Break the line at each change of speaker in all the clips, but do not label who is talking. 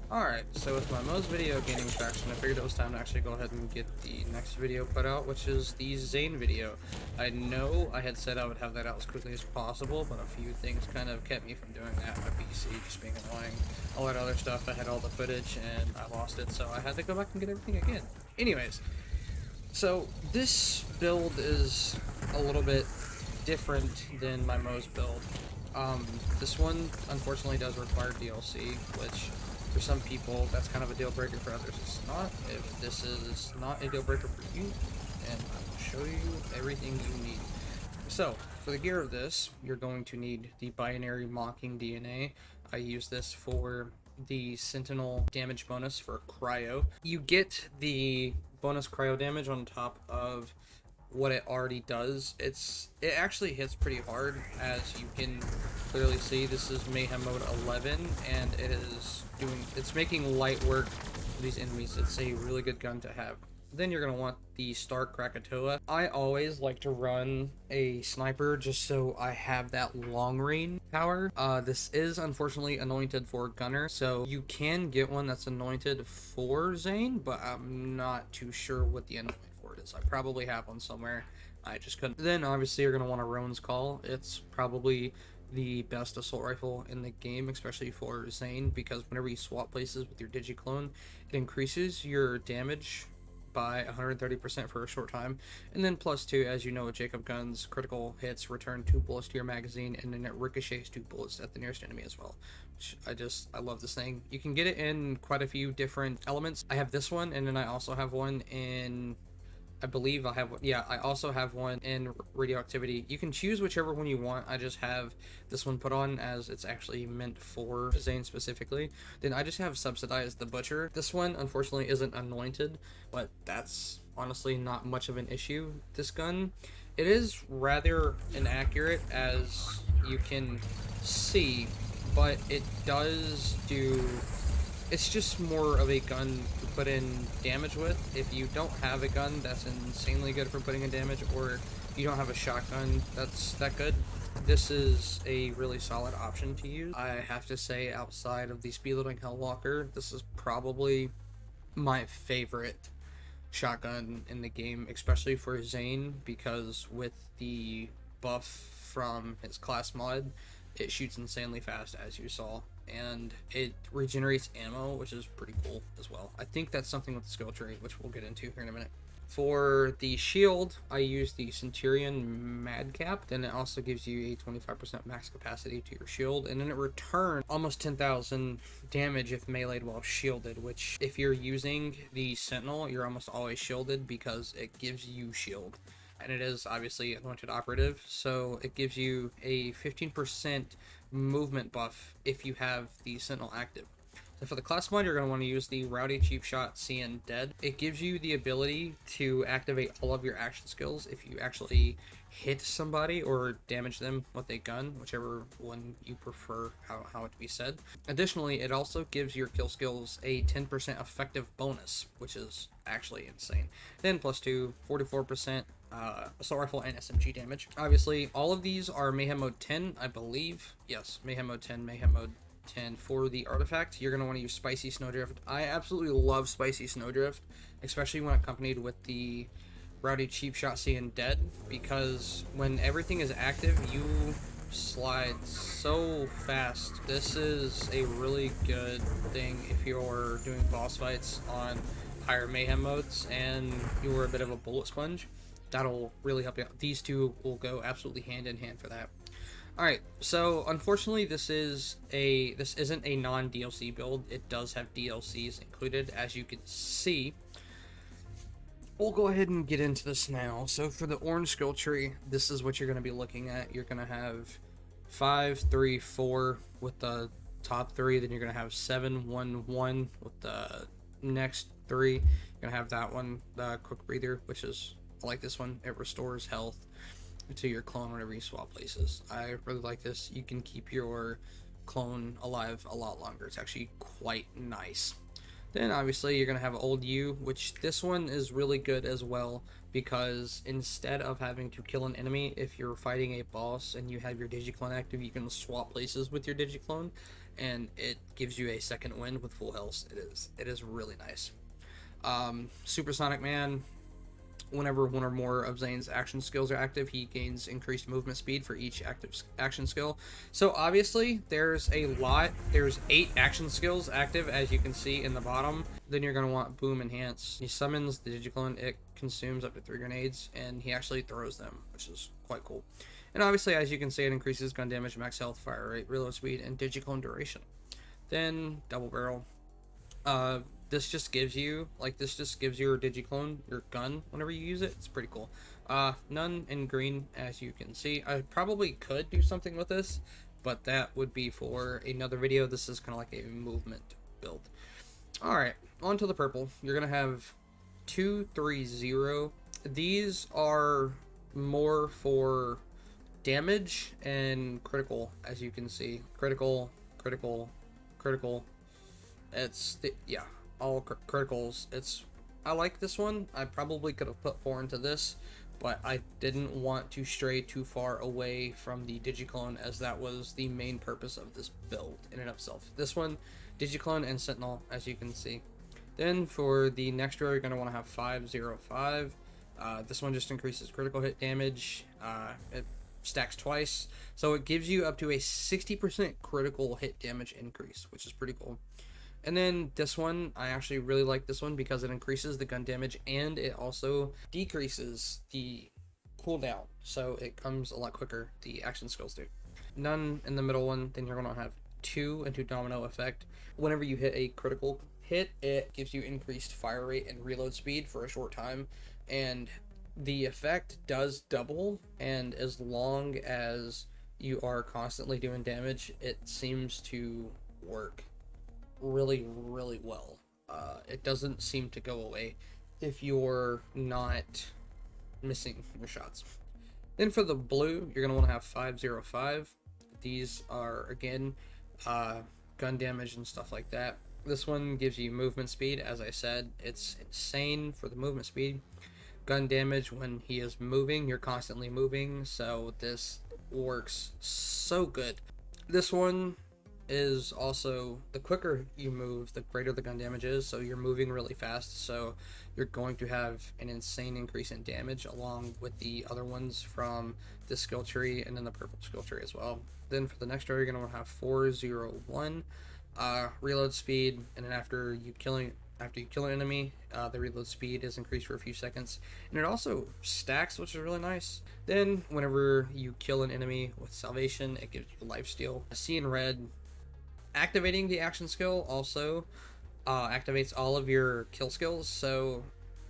Alright, so with my most video gaining traction, I figured it was time to actually go ahead and get the next video put out, which is the Zane video. I know I had said I would have that out as quickly as possible, but a few things kind of kept me from doing that. My PC just being annoying, all that other stuff. I had all the footage and I lost it, so I had to go back and get everything again. Anyways, so this build is a little bit different than my Mo's build. This one unfortunately does require DLC, which for some people that's kind of a deal breaker, for others it's not. If this is not a deal breaker for you, and I will show you everything you need. So for the gear of this, you're going to need the binary mocking DNA. I use this for the sentinel damage bonus for cryo. You get the bonus cryo damage on top of what it already does. It actually hits pretty hard, as you can clearly see. This is Mayhem mode 11, and it's making light work for these enemies. It's a really good gun to have. Then you're going to want the Stark Krakatoa. I always like to run a sniper just so I have that long range power. This is unfortunately anointed for gunner, so you can get one that's anointed for Zane, but I'm not too sure what the anointing for it is. I probably have one somewhere. I just couldn't. Then obviously you're going to want a Roan's Call. It's probably the best assault rifle in the game, especially for Zane, because whenever you swap places with your digiclone, it increases your damage by 130% for a short time, and then +2, as you know, with Jacob guns, critical hits return 2 bullets to your magazine, and then it ricochets 2 bullets at the nearest enemy as well. Which I love this thing. You can get it in quite a few different elements. I have this one, and then I also have one in, I believe I also have one in radioactivity. You can choose whichever one you want. I just have this one put on as it's actually meant for Zane specifically. Then I just have subsidized the Butcher. This one unfortunately isn't anointed, but that's honestly not much of an issue. This gun, it is rather inaccurate, as you can see, but it does do, it's just more of a gun to put in damage with. If you don't have a gun that's insanely good for putting in damage, or you don't have a shotgun that's that good, this is a really solid option to use. I have to say, outside of the speedloading Hellwalker, this is probably my favorite shotgun in the game, especially for Zane, because with the buff from his class mod, it shoots insanely fast, as you saw, and it regenerates ammo, which is pretty cool as well. I think that's something with the skill tree, which we'll get into here in a minute. For the shield, I use the Centurion Madcap. Then it also gives you a 25% max capacity to your shield, and then it returns almost 10,000 damage if meleeed while shielded, which if you're using the Sentinel, you're almost always shielded because it gives you shield. And it is obviously anointed operative, so it gives you a 15% movement buff if you have the Sentinel active. So for the class mod, you're going to want to use the Rowdy Cheap Shot CN Dead. It gives you the ability to activate all of your action skills if you actually hit somebody or damage them with a gun, whichever one you prefer, how it to be said. Additionally, it also gives your kill skills a 10% effective bonus, which is actually insane. Then +2, 44% assault rifle and SMG damage. Obviously, all of these are Mayhem mode 10, I believe. Yes, Mayhem mode 10, Mayhem mode 10. For the artifact, you're going to want to use Spicy Snowdrift. I absolutely love Spicy Snowdrift, especially when accompanied with the Rowdy Cheap Shot CN Dead, because when everything is active, you slide so fast. This is a really good thing if you're doing boss fights on higher Mayhem modes and you're a bit of a bullet sponge. That'll really help you out. These two will go absolutely hand in hand for that. Alright, so unfortunately this isn't a non-DLC build. It does have DLCs included, as you can see. We'll go ahead and get into this now. So for the orange skill tree, this is what you're going to be looking at. You're going to have 5, 3, 4 with the top 3. Then you're going to have 7, 1, 1 with the next 3. You're going to have that one, the quick breather, which is, I like this one. It restores health to your clone whenever you swap places. I really like this. You can keep your clone alive a lot longer. It's actually quite nice. Then obviously you're going to have Old U, which this one is really good as well, because instead of having to kill an enemy, if you're fighting a boss and you have your digiclone active, you can swap places with your digiclone, and it gives you a second wind with full health. It is really nice. Supersonic Man, whenever one or more of Zane's action skills are active, he gains increased movement speed for each active action skill. So obviously there's 8 action skills active, as you can see in the bottom. Then you're going to want Boom Enhance. He summons the Digiclone, it consumes up to 3 grenades, and he actually throws them, which is quite cool. And obviously, as you can see, it increases gun damage, max health, fire rate, reload speed, and Digiclone duration. Then Double Barrel. This just gives you your Digiclone, your gun, whenever you use it. It's pretty cool. None in green, as you can see. I probably could do something with this, but that would be for another video. This is kind of like a movement build. Alright, on to the purple. You're going to have 230. These are more for damage and critical, as you can see. Critical. It's all criticals. I like this one. I probably could have put 4 into this, but I didn't want to stray too far away from the Digiclone, as that was the main purpose of this build in and of itself. This one, Digiclone and Sentinel, as you can see. Then for the next row, you're going to want to have 505. This one just increases critical hit damage. It stacks twice, so it gives you up to a 60% critical hit damage increase, which is pretty cool. And then this one, I actually really like this one because it increases the gun damage and it also decreases the cooldown, so it comes a lot quicker, the action skills do. None in the middle one. Then you're going to have 2 into domino effect. Whenever you hit a critical hit, it gives you increased fire rate and reload speed for a short time, and the effect does double, and as long as you are constantly doing damage, it seems to work really well. It doesn't seem to go away if you're not missing your shots. Then for the blue, you're going to want to have 505. These are, again, gun damage and stuff like that. This one gives you movement speed. As I said, it's insane for the movement speed. Gun damage when he is moving, you're constantly moving, so this works so good. This one is also, the quicker you move, the greater the gun damage is, so you're moving really fast, so you're going to have an insane increase in damage, along with the other ones from the skill tree and then the purple skill tree as well. Then for the next row, you're going to have 401 reload speed, and then after you kill an enemy, the reload speed is increased for a few seconds, and it also stacks, which is really nice. Then whenever you kill an enemy with salvation, it gives you lifesteal. See in red, activating the action skill also activates all of your kill skills, so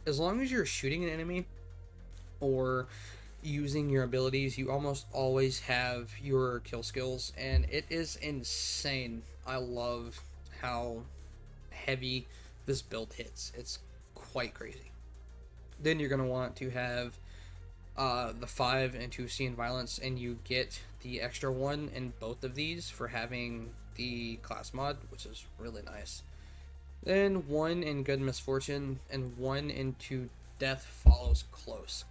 as long as you're shooting an enemy or using your abilities, you almost always have your kill skills, and it is insane. I love how heavy this build hits. It's quite crazy. Then you're going to want to have the 5 into Sea and Violence, and you get the extra 1 in both of these for having the class mod, which is really nice. Then 1 in Good Misfortune and 1 into Death Follows Close.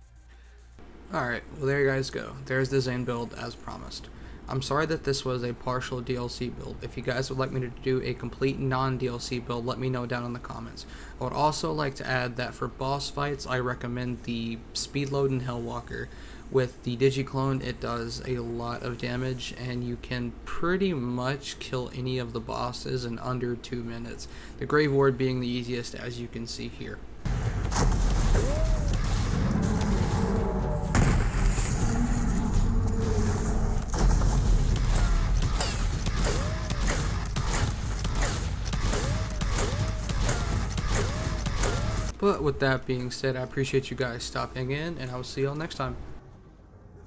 Alright, well there you guys go. There's the Zane build as promised. I'm sorry that this was a partial DLC build. If you guys would like me to do a complete non-DLC build, let me know down in the comments. I would also like to add that for boss fights, I recommend the Speedload and Hellwalker. With the Digiclone, it does a lot of damage, and you can pretty much kill any of the bosses in under 2 minutes. The Grave Ward being the easiest, as you can see here. But with that being said, I appreciate you guys stopping in, and I will see y'all next time.